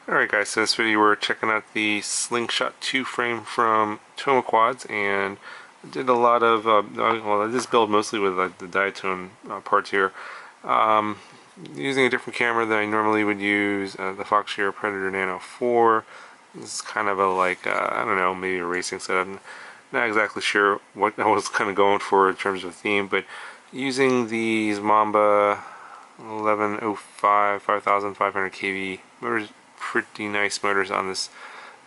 Alright guys, so in this video we're checking out the Slingshot 2 frame from Tomoquads, and I did a lot of, well, I just build mostly with the diatone parts here. Using a different camera than I normally would use, the Fox Predator Nano 4. This is kind of a I don't know, maybe a racing setup. Not exactly sure what I was kind of going for in terms of theme, but using these Mamba 1105 5500 kV motors, pretty nice motors on this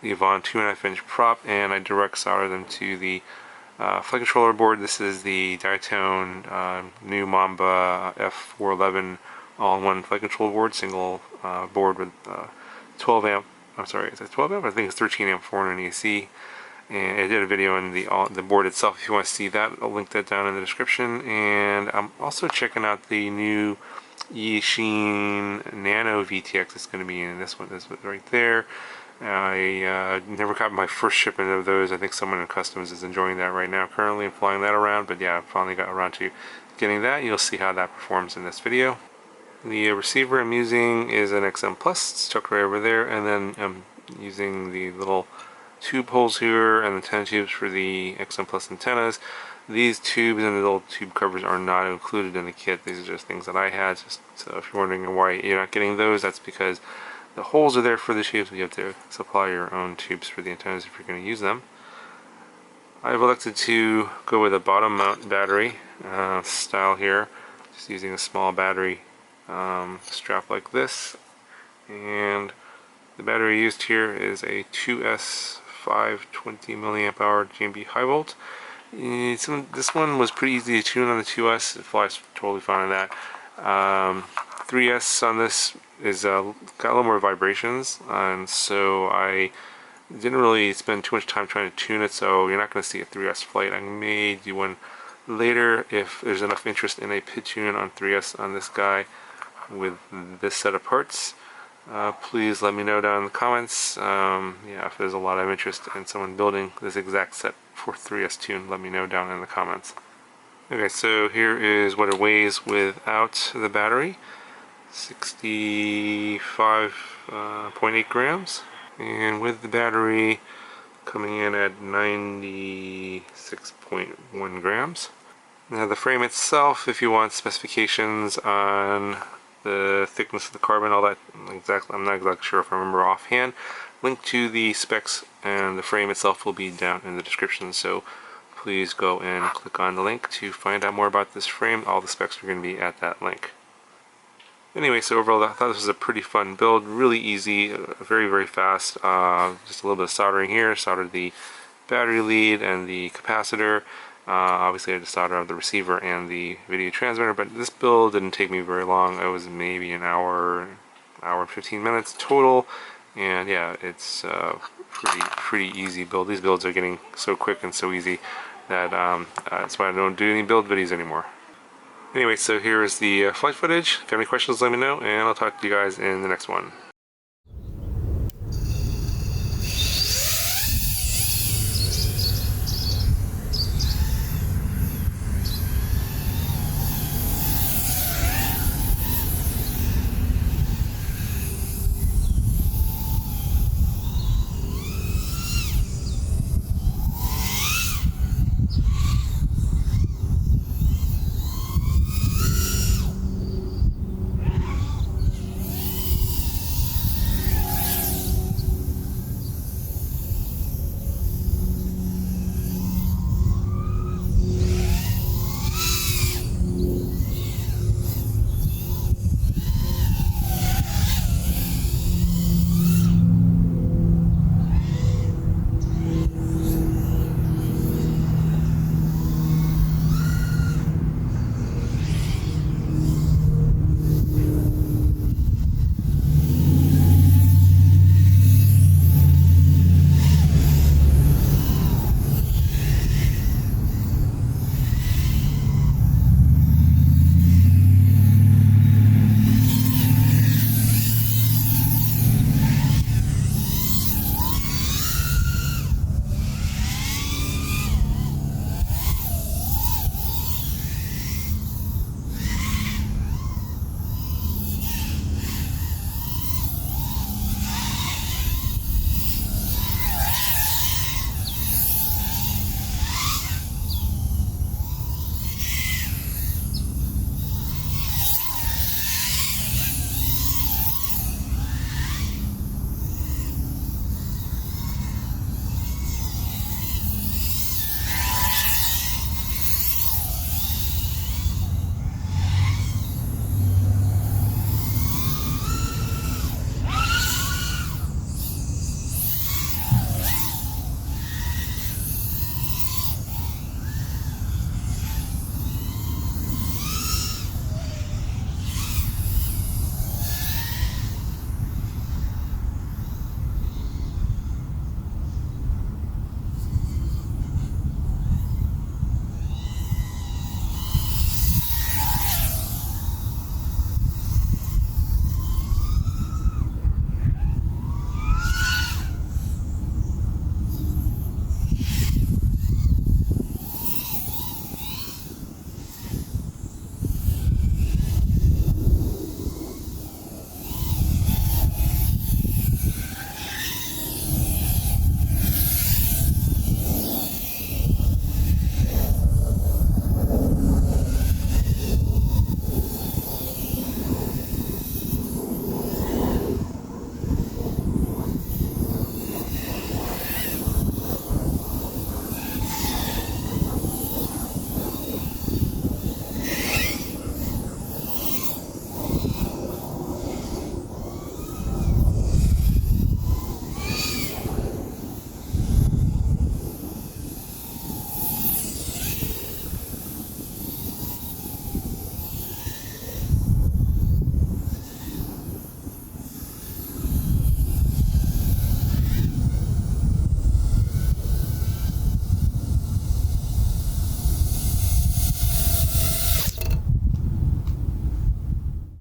the Avon 2.5-inch prop, and I direct solder them to the flight controller board. This is the Diatone new Mamba F411 all-in-one flight control board, single board with 12 amp. I'm sorry, is it 12 amp? I think it's 13 amp 400 AC. And I did a video on the board itself. If you want to see that, I'll link that down in the description. And I'm also checking out the new Yishin Nano VTX. It's going to be in this one right there. I never got my first shipment of those. I think someone in customs is enjoying that right now currently and flying that around. But yeah, I finally got around to getting that. You'll see how that performs in this video. The receiver I'm using is an XM Plus. It's tucked right over there. And then I'm using the little tube holes here and antenna tubes for the XM Plus antennas. These tubes and the little tube covers are not included in the kit. These are just things that I had. So if you're wondering why you're not getting those, that's because the holes are there for the tubes. You have to supply your own tubes for the antennas if you're going to use them. I've elected to go with a bottom mount battery style here, just using a small battery strap like this. And the battery used here is a 2S 520 milliamp hour GMB high volt. This one was pretty easy to tune on the 2S. It flies totally fine on that. 3S on this is got a little more vibrations, and so I didn't really spend too much time trying to tune it, so you're not going to see a 3S flight. I may do one later if there's enough interest in a PID tune on 3S on this guy with this set of parts. Please let me know down in the comments. Yeah, if there's a lot of interest in someone building this exact set for 3S tune, let me know down in the comments. Okay, so here is what it weighs without the battery. 65.8 grams, and with the battery coming in at 96.1 grams. Now the frame itself, if you want specifications on the thickness of the carbon, all that, exactly, I'm not exactly sure if I remember offhand. Link to the specs and the frame itself will be down in the description, so please go and click on the link to find out more about this frame. All the specs are going to be at that link. Anyway, so overall I thought this was a pretty fun build, really easy, very, very fast. Just a little bit of soldering here, soldered the battery lead and the capacitor. Obviously I had to solder on the receiver and the video transmitter, but this build didn't take me very long. It was maybe an hour and 15 minutes total, and yeah, it's pretty easy build. These builds are getting so quick and so easy that that's why I don't do any build videos anymore. Anyway, so here is the flight footage. If you have any questions, let me know, and I'll talk to you guys in the next one.